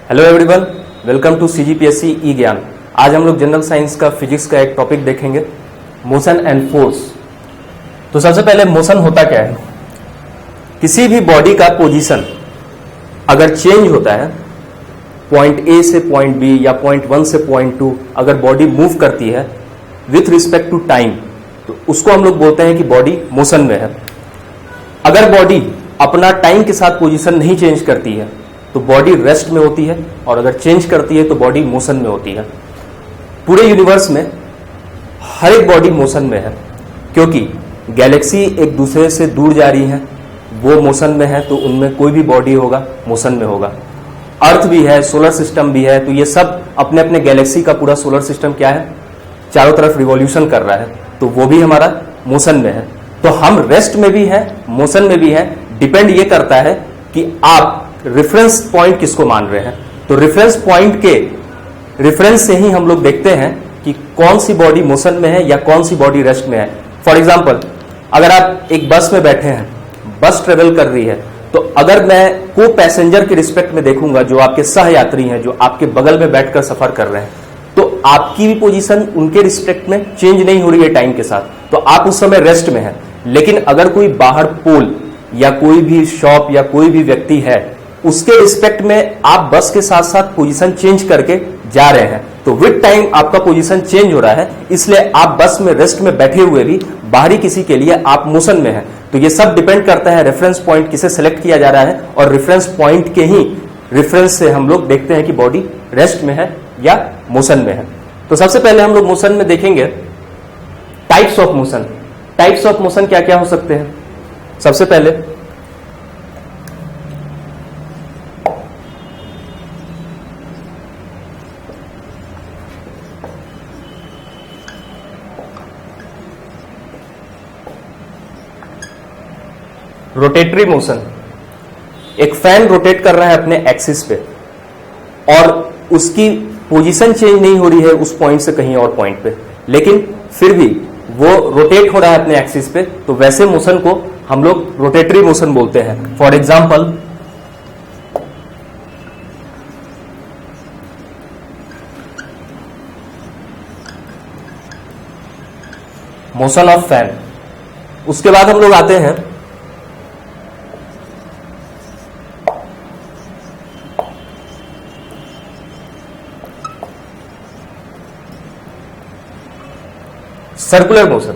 Hello everyone, welcome to CGPSC e Gyan. आज हम लोग जनरल साइंस का फिजिक्स का एक टॉपिक देखेंगे, मोशन एंड फोर्स। तो सबसे पहले मोशन होता क्या है? किसी भी बॉडी का पोजीशन अगर चेंज होता है, पॉइंट ए से पॉइंट बी या पॉइंट 1 से पॉइंट 2, अगर बॉडी मूव करती है विथ रिस्पेक्ट टू टाइम, तो उसको हम लोग बोलते हैं कि बॉडी मोशन में है। अगर बॉडी अपना टाइम के साथ पोजीशन नहीं चेंज करती है तो बॉडी रेस्ट में होती है, और अगर चेंज करती है तो बॉडी मोशन में होती है। पूरे यूनिवर्स में हर एक बॉडी मोशन में है, क्योंकि गैलेक्सी एक दूसरे से दूर जा रही है, वो मोशन में है, तो उनमें कोई भी बॉडी होगा मोशन में होगा। अर्थ भी है, सोलर सिस्टम भी है, तो ये सब अपने अपने गैलेक्सी का पूरा सोलर सिस्टम क्या है, चारों तरफ रिवॉल्यूशन कर रहा है, तो वो भी हमारा मोशन में है। तो हम रेस्ट में भी है, मोशन में भी है। डिपेंड ये करता है कि आप रेफरेंस पॉइंट किसको मान रहे हैं। तो रेफरेंस पॉइंट के रेफरेंस से ही हम लोग देखते हैं कि कौन सी बॉडी मोशन में है या कौन सी बॉडी रेस्ट में है। फॉर एग्जांपल, अगर आप एक बस में बैठे हैं, बस ट्रेवल कर रही है, तो अगर मैं को पैसेंजर के रिस्पेक्ट में देखूंगा, जो आपके सहयात्री हैं, जो आपके बगल में बैठकर सफर कर रहे हैं, तो आपकी भी पोजीशन उनके रिस्पेक्ट में चेंज नहीं हो रही है टाइम के साथ, तो आप उस समय रेस्ट में हैं। लेकिन अगर कोई बाहर पोल या कोई भी शॉप या कोई भी व्यक्ति है, उसके रिस्पेक्ट में आप बस के साथ साथ पोजीशन चेंज करके जा रहे हैं, तो विद टाइम आपका पोजीशन चेंज हो रहा है, इसलिए आप बस में रेस्ट में बैठे हुए भी बाहरी किसी के लिए आप मोशन में हैं। तो ये सब डिपेंड करता है रेफरेंस पॉइंट किसे सेलेक्ट किया जा रहा है, और रेफरेंस पॉइंट के ही रेफरेंस से हम लोग देखते हैं कि बॉडी रेस्ट में है या मोशन में है। तो सबसे पहले हम लोग मोशन में देखेंगे types of motion. Types of motion क्या क्या हो सकते हैं? सबसे पहले रोटेटरी मोशन। एक फैन रोटेट कर रहा है अपने एक्सिस पे, और उसकी पोजीशन चेंज नहीं हो रही है उस पॉइंट से कहीं और पॉइंट पे, लेकिन फिर भी वो रोटेट हो रहा है अपने एक्सिस पे, तो वैसे मोशन को हम लोग रोटेटरी मोशन बोलते हैं। For example, motion of fan. उसके बाद हम लोग आते हैं सर्कुलर मोशन।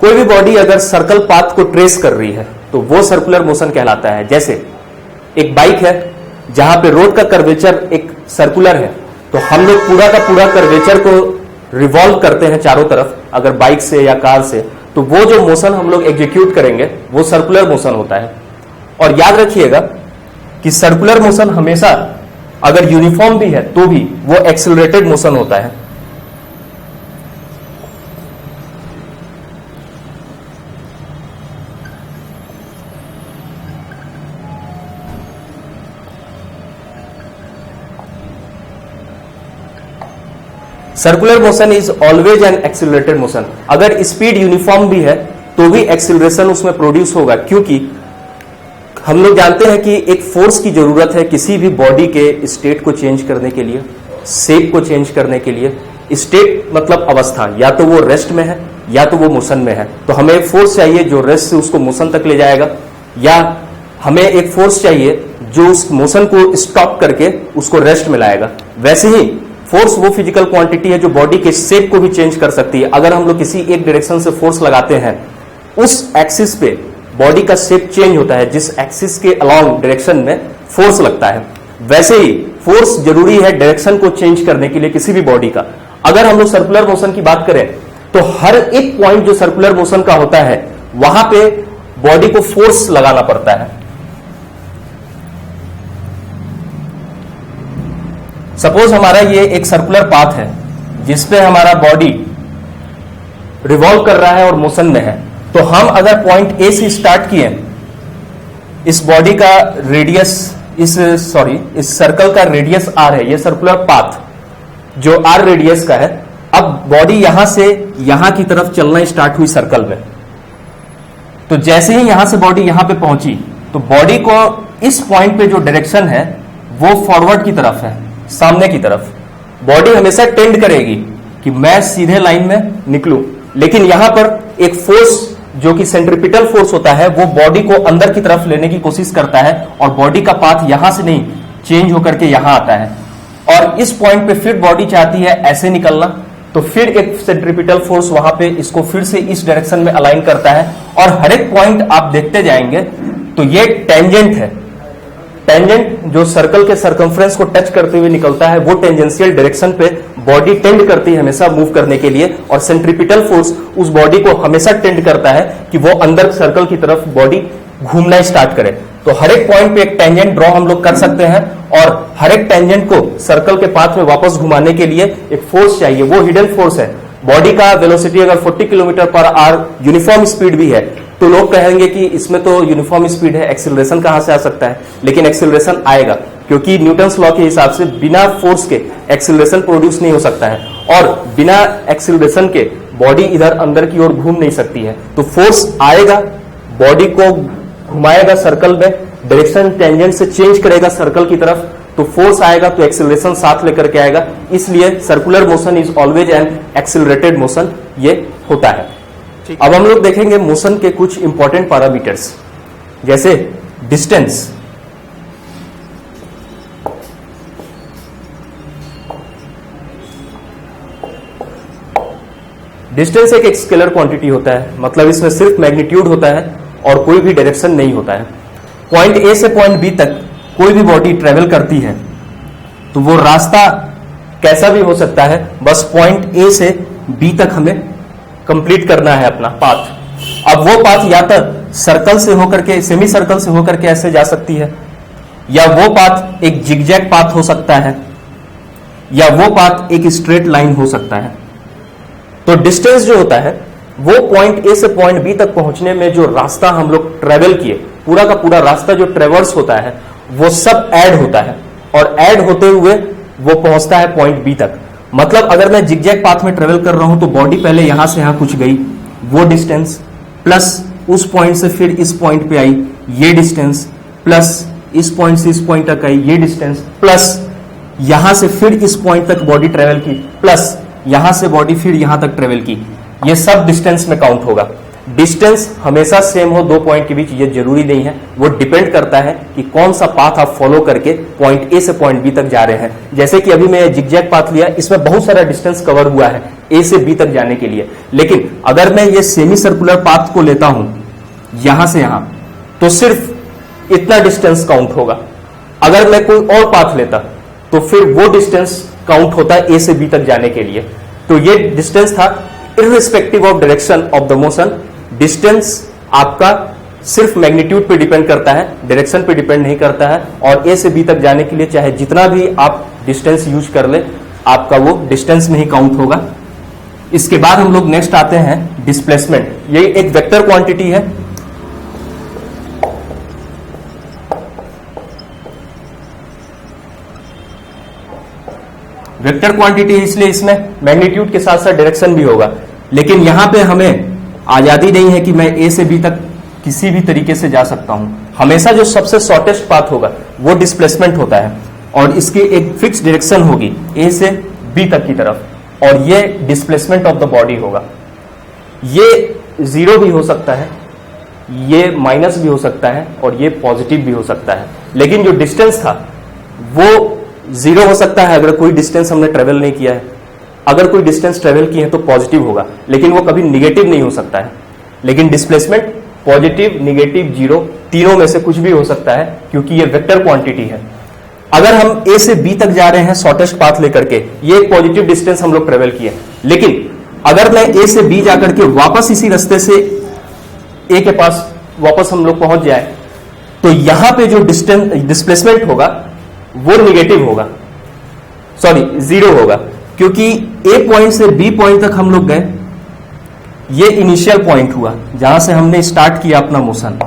कोई भी बॉडी अगर सर्कल पाथ को ट्रेस कर रही है तो वो सर्कुलर मोशन कहलाता है। जैसे एक बाइक है जहां पे रोड का कर्वेचर एक सर्कुलर है, तो हम लोग पूरा का पूरा कर्वेचर को रिवॉल्व करते हैं चारों तरफ, अगर बाइक से या कार से, तो वो जो मोशन हम लोग एग्जीक्यूट करेंगे वो सर्कुलर मोशन होता है। और याद रखिएगा कि सर्कुलर मोशन हमेशा अगर यूनिफॉर्म भी है तो भी वो एक्सेलरेटेड मोशन होता है। Circular motion is always an accelerated motion. अगर स्पीड यूनिफॉर्म भी है तो भी एक्सिलरेशन उसमें प्रोड्यूस होगा, क्योंकि हम लोग जानते हैं कि एक फोर्स की जरूरत है किसी भी बॉडी के स्टेट को चेंज करने के लिए, शेप को चेंज करने के लिए। स्टेट मतलब अवस्था, या तो वो रेस्ट में है या तो वो मोशन में है, तो हमें एक फोर्स चाहिए जो रेस्ट से उसको मोशन तक ले जाएगा, या हमें एक फोर्स चाहिए जो उस मोशन को स्टॉप करके उसको रेस्ट में लाएगा। वैसे ही फोर्स वो फिजिकल क्वांटिटी है जो बॉडी के शेप को भी चेंज कर सकती है। अगर हम लोग किसी एक डायरेक्शन से फोर्स लगाते हैं, उस एक्सिस पे बॉडी का शेप चेंज होता है, जिस एक्सिस के अलोंग डायरेक्शन में फोर्स लगता है। वैसे ही फोर्स जरूरी है डायरेक्शन को चेंज करने के लिए किसी भी बॉडी का। अगर हम लोग सर्कुलर मोशन की बात करें तो हर एक पॉइंट जो सर्कुलर मोशन का होता है वहां पे बॉडी को फोर्स लगाना पड़ता है। सपोज हमारा ये एक सर्कुलर पाथ है जिसपे हमारा बॉडी रिवॉल्व कर रहा है और मोशन में है, तो हम अगर पॉइंट ए से स्टार्ट किए, इस बॉडी का रेडियस, इस सर्कल का रेडियस आर है, ये सर्कुलर पाथ जो आर रेडियस का है। अब बॉडी यहां से यहां की तरफ चलना स्टार्ट हुई सर्कल में, तो जैसे ही यहां से बॉडी यहां पे पहुंची, तो बॉडी को इस पॉइंट पे जो डायरेक्शन है वो फॉरवर्ड की तरफ है, सामने की तरफ। बॉडी हमेशा टेंड करेगी कि मैं सीधे लाइन में निकलूं, लेकिन यहां पर एक फोर्स जो कि सेंट्रिपिटल फोर्स होता है वो बॉडी को अंदर की तरफ लेने की कोशिश करता है और बॉडी का पाथ यहां से नहीं चेंज होकर के यहां आता है। और इस पॉइंट पे फिर बॉडी चाहती है ऐसे निकलना, तो फिर एक सेंट्रिपिटल फोर्स वहां पे इसको फिर से इस डायरेक्शन में अलाइन करता है। और हर एक पॉइंट आप देखते जाएंगे तो ये टेंजेंट है। टेंजेंट जो सर्कल के सर्कमफ्रेंस को टच करते हुए निकलता है, वो टेंजेंशियल डायरेक्शन पे बॉडी टेंड करती है हमेशा मूव करने के लिए, और सेंट्रिपिटल फोर्स उस बॉडी को हमेशा टेंड करता है कि वो अंदर सर्कल की तरफ बॉडी घूमना स्टार्ट करे। तो हर एक पॉइंट पे एक टेंजेंट ड्रॉ हम लोग कर सकते हैं, और हर एक टेंजेंट को सर्कल के पाथ में वापस घुमाने के लिए एक फोर्स चाहिए, वो हिडन फोर्स है। बॉडी का वेलोसिटी अगर 40 kilometre per hour uniform speed भी है तो लोग कहेंगे कि इसमें तो यूनिफॉर्म स्पीड है, एक्सेलरेशन कहां से आ सकता है? लेकिन एक्सेलरेशन आएगा, क्योंकि न्यूटन्स लॉ के हिसाब से बिना फोर्स के एक्सेलरेशन प्रोड्यूस नहीं हो सकता है, और बिना एक्सेलरेशन के बॉडी इधर अंदर की ओर घूम नहीं सकती है। तो फोर्स आएगा, बॉडी को घुमाएगा सर्कल में, डायरेक्शन टेंजेंट से चेंज करेगा सर्कल की तरफ, तो फोर्स आएगा तो एक्सेलरेशन साथ लेकर के आएगा। इसलिए circular motion is always an accelerated motion ये होता है। अब हम लोग देखेंगे मोशन के कुछ इंपॉर्टेंट पैरामीटर्स, जैसे डिस्टेंस। डिस्टेंस एक स्केलर क्वांटिटी होता है, मतलब इसमें सिर्फ मैग्नीट्यूड होता है और कोई भी डायरेक्शन नहीं होता है। पॉइंट ए से पॉइंट बी तक कोई भी बॉडी ट्रेवल करती है तो वो रास्ता कैसा भी हो सकता है, बस पॉइंट ए से बी तक हमें कंप्लीट करना है अपना पाथ। अब वो पाथ या तो सर्कल से होकर के, सेमी सर्कल से होकर के ऐसे जा सकती है, या वो पाथ एक जिगजैग पाथ हो सकता है, या वो पाथ एक स्ट्रेट लाइन हो सकता है। तो डिस्टेंस जो होता है वो पॉइंट ए से पॉइंट बी तक पहुंचने में जो रास्ता हम लोग ट्रेवल किए, पूरा का पूरा रास्ता जो ट्रेवर्स होता है वो सब ऐड होता है, और ऐड होते हुए वो पहुंचता है पॉइंट बी तक। मतलब अगर मैं जिगजैग पाथ में ट्रेवल कर रहा हूं तो बॉडी पहले यहां से यहां कुछ गई, वो डिस्टेंस, प्लस उस पॉइंट से फिर इस पॉइंट पे आई, ये डिस्टेंस, प्लस इस पॉइंट से इस पॉइंट तक आई, ये डिस्टेंस, प्लस यहां से फिर इस पॉइंट तक बॉडी ट्रेवल की, प्लस यहां से बॉडी फिर यहां तक ट्रेवल की, ये सब डिस्टेंस में काउंट होगा। डिस्टेंस हमेशा सेम हो दो पॉइंट के बीच ये जरूरी नहीं है, वो डिपेंड करता है कि कौन सा पाथ आप फॉलो करके पॉइंट ए से पॉइंट बी तक जा रहे हैं। जैसे कि अभी मैं जिगजैग पाथ लिया, इसमें बहुत सारा डिस्टेंस कवर हुआ है ए से बी तक जाने के लिए, लेकिन अगर मैं ये सेमी सर्कुलर पाथ को लेता हूं यहां से यहां, तो सिर्फ इतना डिस्टेंस काउंट होगा। अगर मैं कोई और पाथ लेता तो फिर वो डिस्टेंस काउंट होता है ए से बी तक जाने के लिए। तो ये डिस्टेंस था irrespective of direction of the motion. Distance आपका सिर्फ मैग्नीट्यूड पे डिपेंड करता है, डायरेक्शन पे डिपेंड नहीं करता है, और ए से बी तक जाने के लिए चाहे जितना भी आप डिस्टेंस यूज कर ले, आपका वो डिस्टेंस में ही काउंट होगा। इसके बाद हम लोग नेक्स्ट आते हैं डिस्प्लेसमेंट। ये एक वेक्टर क्वांटिटी है। वेक्टर क्वांटिटी इसलिए इसमें मैग्नीट्यूड के साथ साथ डायरेक्शन भी होगा, लेकिन यहां पे हमें आजादी नहीं है कि मैं ए से बी तक किसी भी तरीके से जा सकता हूं। हमेशा जो सबसे शॉर्टेस्ट पाथ होगा वो डिस्प्लेसमेंट होता है, और इसकी एक फिक्स डायरेक्शन होगी ए से बी तक की तरफ, और ये डिस्प्लेसमेंट ऑफ द बॉडी होगा। ये जीरो भी हो सकता है, ये माइनस भी हो सकता है, और ये पॉजिटिव भी हो सकता है। लेकिन जो डिस्टेंस था वो जीरो हो सकता है अगर कोई डिस्टेंस हमने ट्रेवल नहीं किया है, अगर कोई डिस्टेंस ट्रेवल की है तो पॉजिटिव होगा, लेकिन वो कभी निगेटिव नहीं हो सकता है। लेकिन डिस्प्लेसमेंट पॉजिटिव, निगेटिव, जीरो तीनों में से कुछ भी हो सकता है, क्योंकि ये वेक्टर क्वांटिटी है। अगर हम ए से बी तक जा रहे हैं शॉर्टेस्ट पाथ लेकर के, ये एक पॉजिटिव डिस्टेंस हम लोग ट्रेवल किए, लेकिन अगर मैं ए से बी जाकर के वापस इसी रास्ते से ए के पास वापस हम लोग पहुंच जाए, तो यहां पे जो डिस्प्लेसमेंट होगा वो निगेटिव होगा, सॉरी जीरो होगा, क्योंकि ए पॉइंट से बी पॉइंट तक हम लोग गए, ये इनिशियल पॉइंट हुआ जहां से हमने स्टार्ट किया अपना मोशन,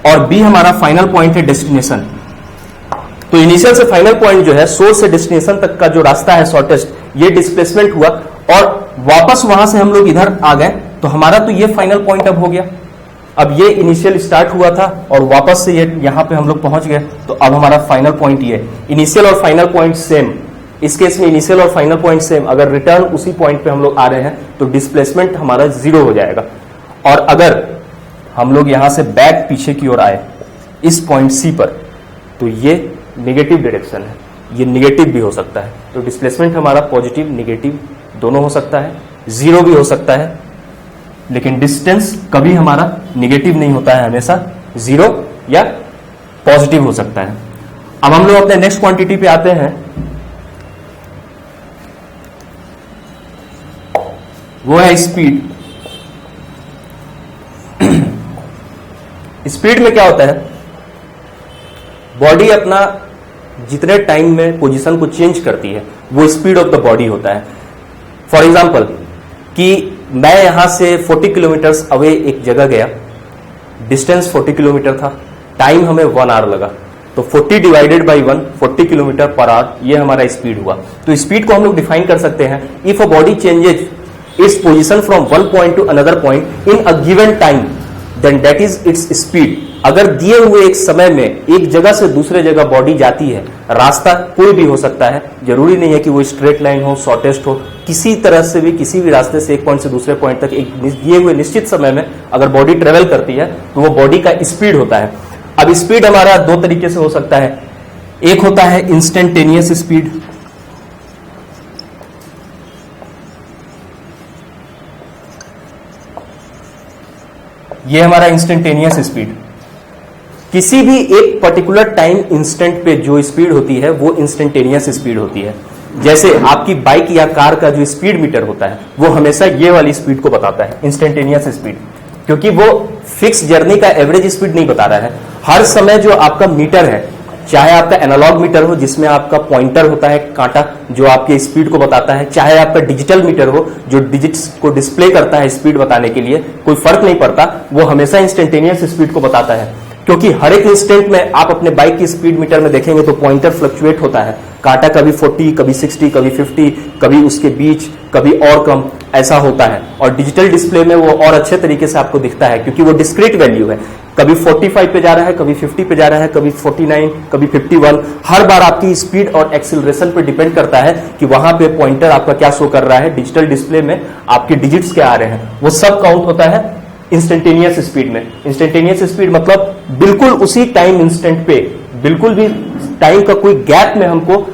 और बी हमारा फाइनल पॉइंट है, डेस्टिनेशन। तो इनिशियल से फाइनल पॉइंट जो है, सोर्स से डेस्टिनेशन तक का जो रास्ता है शॉर्टेस्ट, ये डिस्प्लेसमेंट हुआ, और वापस वहां से हम लोग इधर आ गए, तो हमारा तो ये फाइनल पॉइंट अब हो गया। अब ये इनिशियल स्टार्ट हुआ था और वापस से ये यहां पे हम लोग पहुंच गए, तो अब हमारा फाइनल पॉइंट ये इनिशियल और फाइनल पॉइंट सेम। इस केस में इनिशियल और फाइनल पॉइंट सेम, अगर रिटर्न उसी पॉइंट पे हम लोग आ रहे हैं तो डिस्प्लेसमेंट हमारा 0 हो जाएगा। और अगर हम लोग यहां से बैक पीछे की ओर आए इस पॉइंट सी पर, तो ये नेगेटिव डायरेक्शन है, ये नेगेटिव भी हो सकता है। तो डिस्प्लेसमेंट हमारा पॉजिटिव नेगेटिव दोनों हो सकता है, 0 भी हो सकता है, लेकिन डिस्टेंस कभी हमारा नेगेटिव नहीं होता है, हमेशा 0 या पॉजिटिव हो सकता है। अब हम लोग अपने नेक्स्ट क्वांटिटी पे आते हैं, वो है स्पीड। स्पीड में क्या होता है, बॉडी अपना जितने टाइम में पोजीशन को चेंज करती है वो स्पीड ऑफ द बॉडी होता है। फॉर एग्जांपल कि मैं यहां से 40 किलोमीटर अवे एक जगह गया, डिस्टेंस 40 किलोमीटर था, टाइम हमें 1 आवर लगा, तो 40 divided by 1 40 kilometre per hour, ये हमारा स्पीड हुआ। तो स्पीड को हम लोग डिफाइन कर सकते हैं, if a body changes its position from one point to another point in a given time, then that is its speed. अगर दिए हुए एक समय में एक जगह से दूसरे जगह बॉडी जाती है, रास्ता कोई भी हो सकता है, जरूरी नहीं है कि वो स्ट्रेट लाइन हो, शॉर्टेस्ट हो, किसी तरह से भी किसी भी रास्ते से एक पॉइंट से दूसरे पॉइंट तक एक दिए हुए निश्चित समय में अगर बॉडी ट्रेवल करती है तो वो बॉडी का स्पीड होता है। अब स्पीड हमारा 2 तरीके से हो सकता है, एक होता है इंस्टेंटेनियस स्पीड, ये हमारा इंस्टेंटेनियस स्पीड। किसी भी एक पर्टिकुलर टाइम इंस्टेंट पे जो स्पीड होती है वो इंस्टेंटेनियस स्पीड होती है। जैसे आपकी बाइक या कार का जो स्पीड मीटर होता है वो हमेशा ये वाली स्पीड को बताता है, इंस्टेंटेनियस स्पीड, क्योंकि वो फिक्स जर्नी का एवरेज स्पीड नहीं बता रहा है। हर समय जो आपका मीटर है, चाहे आपका एनालॉग मीटर हो जिसमें आपका पॉइंटर होता है कांटा जो आपके स्पीड को बताता है, चाहे आपका डिजिटल मीटर हो जो डिजिट्स को डिस्प्ले करता है स्पीड बताने के लिए, कोई फर्क नहीं पड़ता, वो हमेशा इंस्टेंटेनियस स्पीड को बताता है। क्योंकि हर एक इंस्टेंट में आप अपने बाइक की स्पीड मीटर में देखेंगे तो पॉइंटर फ्लक्चुएट होता है, कांटा कभी 40 कभी 60 कभी 50 कभी उसके बीच कभी और कम, ऐसा होता है। और डिजिटल डिस्प्ले में वो और अच्छे तरीके से आपको दिखता है क्योंकि वो डिस्क्रीट वैल्यू है, कभी 45 पे जा रहा है, कभी 50 पे जा रहा है, कभी 49, कभी 51। हर बार आपकी स्पीड और एक्सीलरेशन पे डिपेंड करता है कि वहां पे पॉइंटर आपका क्या शो कर रहा है, डिजिटल डिस्प्ले में आपके डिजिट्स क्या आ रहे हैं, वो सब काउंट होता है इंस्टेंटेनियस स्पीड में। इंस्टेंटेनियस स्पीड मतलब बिल्कुल उसी टाइम इंस्टेंट पे, बिल्कुल भी टाइम का कोई गैप में हमको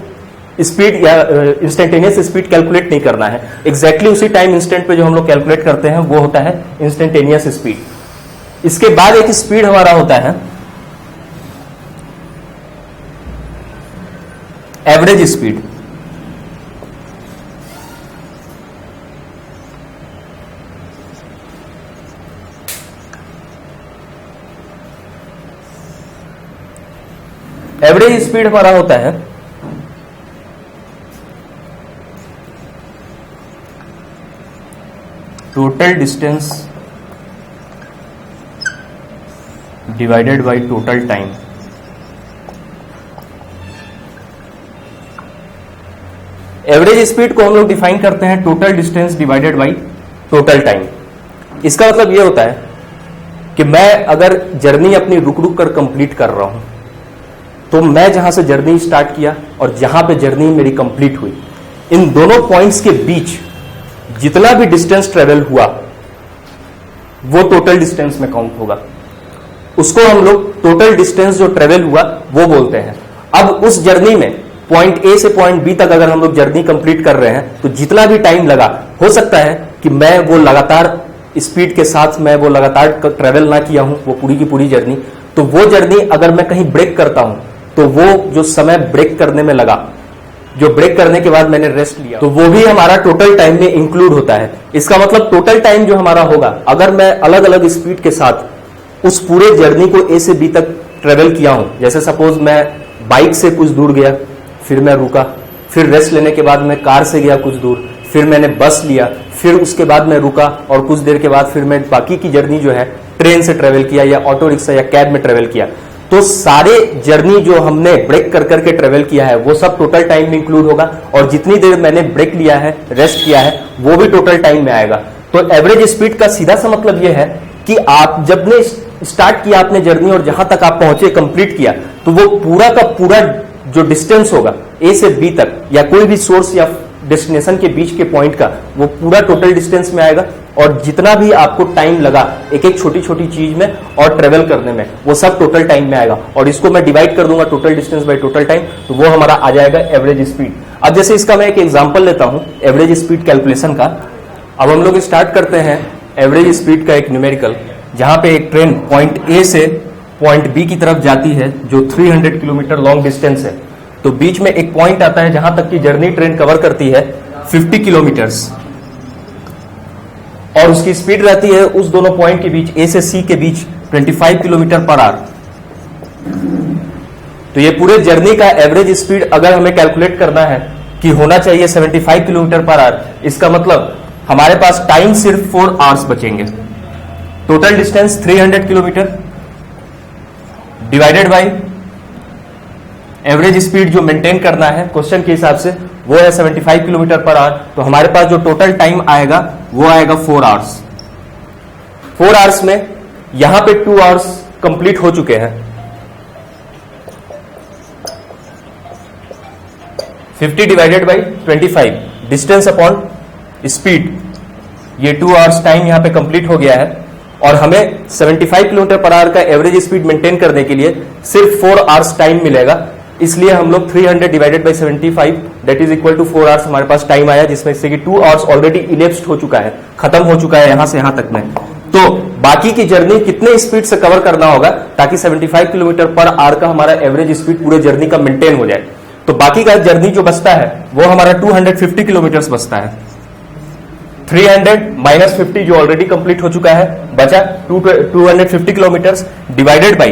स्पीड या इंस्टेंटेनियस स्पीड कैलकुलेट नहीं करना है, एग्जैक्टली उसी टाइम इंस्टेंट पे जो हम लोग कैलकुलेट करते हैं वो होता है इंस्टेंटेनियस स्पीड। इसके बाद एक स्पीड हमारा होता है एवरेज स्पीड। एवरेज स्पीड हमारा होता है total distance divided by total time. Average speed को हम लोग डिफाइन करते हैं total distance divided by total time. इसका मतलब यह होता है कि मैं अगर जर्नी अपनी रुक रुक कर कंप्लीट कर रहा हूं, तो मैं जहां से जर्नी स्टार्ट किया और जहां पे जर्नी मेरी कंप्लीट हुई, इन दोनों पॉइंट्स के बीच जितना भी डिस्टेंस ट्रेवल हुआ वो टोटल डिस्टेंस में काउंट होगा। उसको हम लोग टोटल डिस्टेंस जो ट्रेवल हुआ वो बोलते हैं। अब उस जर्नी में पॉइंट ए से पॉइंट बी तक अगर हम लोग जर्नी कंप्लीट कर रहे हैं तो जितना भी टाइम लगा, हो सकता है कि मैं वो लगातार स्पीड के साथ मैं वो लगातार ट्रेवल ना किया हूं वो पूरी की पूरी जर्नी, तो वो जर्नी अगर मैं कहीं ब्रेक करता हूं तो वो जो समय ब्रेक करने में लगा, जो ब्रेक करने के बाद मैंने रेस्ट लिया, तो वो भी हमारा टोटल टाइम में इंक्लूड होता है। इसका मतलब टोटल टाइम जो हमारा होगा, अगर मैं अलग अलग स्पीड के साथ उस पूरे जर्नी को ए से बी तक ट्रेवल किया हूं, जैसे सपोज मैं बाइक से कुछ दूर गया, फिर मैं रुका, फिर रेस्ट लेने के बाद मैं कार से गया कुछ दूर, फिर मैंने बस लिया, फिर उसके बाद मैं रुका और कुछ देर के बाद फिर मैं बाकी की जर्नी जो है ट्रेन से ट्रेवल किया या ऑटो रिक्शा या कैब में ट्रेवल किया, तो सारे जर्नी जो हमने ब्रेक कर करके ट्रेवल किया है वो सब टोटल टाइम में इंक्लूड होगा, और जितनी देर मैंने ब्रेक लिया है, रेस्ट किया है, वो भी टोटल टाइम में आएगा। तो एवरेज स्पीड का सीधा सा मतलब यह है कि आप जब ने स्टार्ट किया आपने जर्नी और जहां तक आप पहुंचे कंप्लीट किया, तो वो पूरा का पूरा जो डिस्टेंस होगा ए से बी तक या कोई भी सोर्स या डेस्टिनेशन के बीच के पॉइंट का, वो पूरा टोटल डिस्टेंस में आएगा। और जितना भी आपको टाइम लगा एक एक छोटी छोटी चीज में और ट्रेवल करने में, वो सब टोटल टाइम में आएगा। और इसको मैं डिवाइड कर दूंगा total distance by total time, तो वो हमारा आ जाएगा एवरेज स्पीड। अब जैसे इसका मैं एक एग्जांपल लेता हूं एवरेज स्पीड कैलकुलेशन का। अब हम लोग स्टार्ट करते हैं एवरेज स्पीड का एक न्यूमेरिकल, जहां पे एक ट्रेन पॉइंट ए से पॉइंट बी की तरफ जाती है जो 300 किलोमीटर लॉन्ग डिस्टेंस है। तो बीच में एक पॉइंट आता है जहां तक की जर्नी ट्रेन कवर करती है 50 किलोमीटर्स, और उसकी स्पीड रहती है उस दोनों पॉइंट के बीच ए से सी के बीच 25 किलोमीटर पर आवर। तो ये पूरे जर्नी का एवरेज स्पीड अगर हमें कैलकुलेट करना है कि होना चाहिए 75 किलोमीटर पर आवर, इसका मतलब हमारे पास टाइम सिर्फ 4 आवर्स बचेंगे। Total distance 300 kilometre divided by average speed जो मेंटेन करना है क्वेश्चन के हिसाब से, वो है 75 किलोमीटर पर आवर। तो हमारे पास जो टोटल टाइम आएगा वो आएगा 4 आवर्स। 4 आवर्स में यहां पे 2 आवर्स कंप्लीट हो चुके हैं। 50 divided by 25 distance upon speed, ये 2 आवर्स टाइम यहां पे कंप्लीट हो गया है। और हमें 75 किलोमीटर पर आवर का एवरेज स्पीड मेंटेन करने के लिए सिर्फ 4 आवर्स टाइम मिलेगा। इसलिए हम लोग 300 divided by 75 that is equal to 4 hours हमारे पास टाइम आया, जिसमें से कि 2 आवर्स ऑलरेडी इलेप्स्ड हो चुका है, खत्म हो चुका है यहां से यहां तक में। तो बाकी की जर्नी कितने स्पीड से कवर करना होगा ताकि 75 किलोमीटर पर आवर का हमारा एवरेज स्पीड पूरे जर्नी का मेंटेन हो जाए। तो बाकी का जर्नी जो बचता है वो हमारा 250 किलोमीटर बचता है। 300 माइनस 50 जो ऑलरेडी कंप्लीट हो चुका है, बचा 250 किलोमीटर डिवाइडेड बाई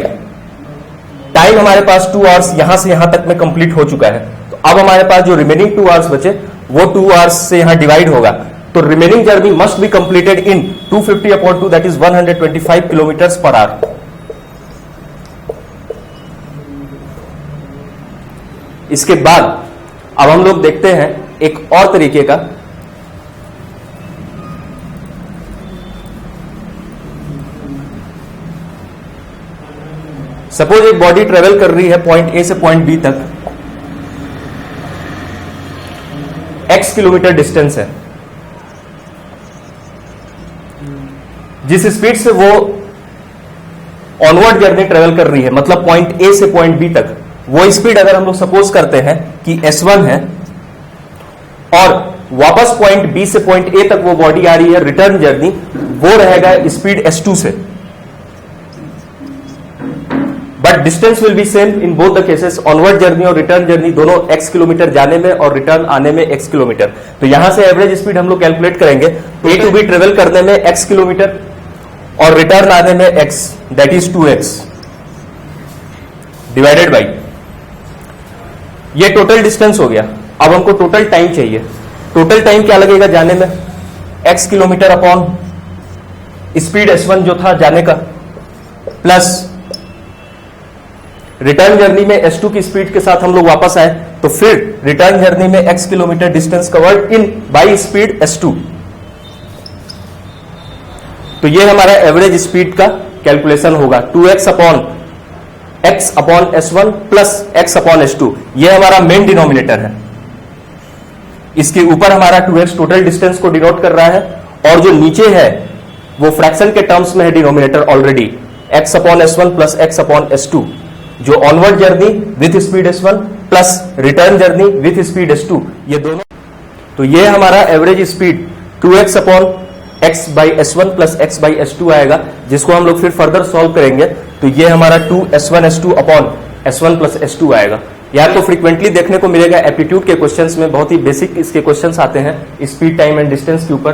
टाइम हमारे पास 2 आवर्स यहां से यहां तक में कंप्लीट हो चुका है। तो अब हमारे पास जो रिमेनिंग 2 आवर्स बचे वो 2 आवर्स से यहां डिवाइड होगा। तो remaining journey must be completed in 250 upon 2 that is 125 kilometre per hour. इसके बाद अब हम लोग देखते हैं एक और तरीके का। सपोज एक बॉडी ट्रेवल कर रही है पॉइंट ए से पॉइंट बी तक, x किलोमीटर डिस्टेंस है। जिस स्पीड से वो ऑनवर्ड जर्नी ट्रेवल कर रही है, मतलब पॉइंट ए से पॉइंट बी तक, वो स्पीड अगर हम लोग सपोज करते हैं कि s1 है, और वापस पॉइंट बी से पॉइंट ए तक वो बॉडी आ रही है रिटर्न जर्नी, वो रहेगा स्पीड s2 से। But distance will be same in both the cases, onward journey और रिटर्न जर्नी दोनों x किलोमीटर जाने में और रिटर्न आने में x किलोमीटर। तो यहां से एवरेज स्पीड हम लोग कैलकुलेट करेंगे, ए टू बी ट्रेवल करने में x किलोमीटर और रिटर्न आने में x that is 2x divided by ये टोटल डिस्टेंस हो गया। अब हमको टोटल टाइम चाहिए। टोटल टाइम क्या लगेगा जाने में, x kilometre upon speed s1 जो था जाने का, प्लस रिटर्न जर्नी में s2 की स्पीड के साथ हम लोग वापस आए, तो फिर रिटर्न जर्नी में x kilometre distance covered in by speed s2। तो ये हमारा एवरेज स्पीड का कैलकुलेशन होगा 2x upon x upon s1 plus x upon s2। ये हमारा मेन डिनोमिनेटर है। इसके ऊपर हमारा 2x टोटल डिस्टेंस को डिनोट कर रहा है, और जो नीचे है वो फ्रैक्शन के टर्म्स में है denominator already, x upon s1 plus x upon s2, जो onward journey with speed s1 plus return journey with speed s2, ये दोनों। तो ये हमारा average speed 2x upon x by s1 plus x by s2 आएगा, जिसको हम लोग फिर फर्दर सॉल्व करेंगे तो ये हमारा 2s1 s2 upon s1 plus s2 आएगा। यार तो फ्रीक्वेंटली देखने को मिलेगा एप्टीट्यूड के क्वेश्चंस में, बहुत ही बेसिक इसके क्वेश्चंस आते हैं स्पीड टाइम एंड डिस्टेंस के ऊपर।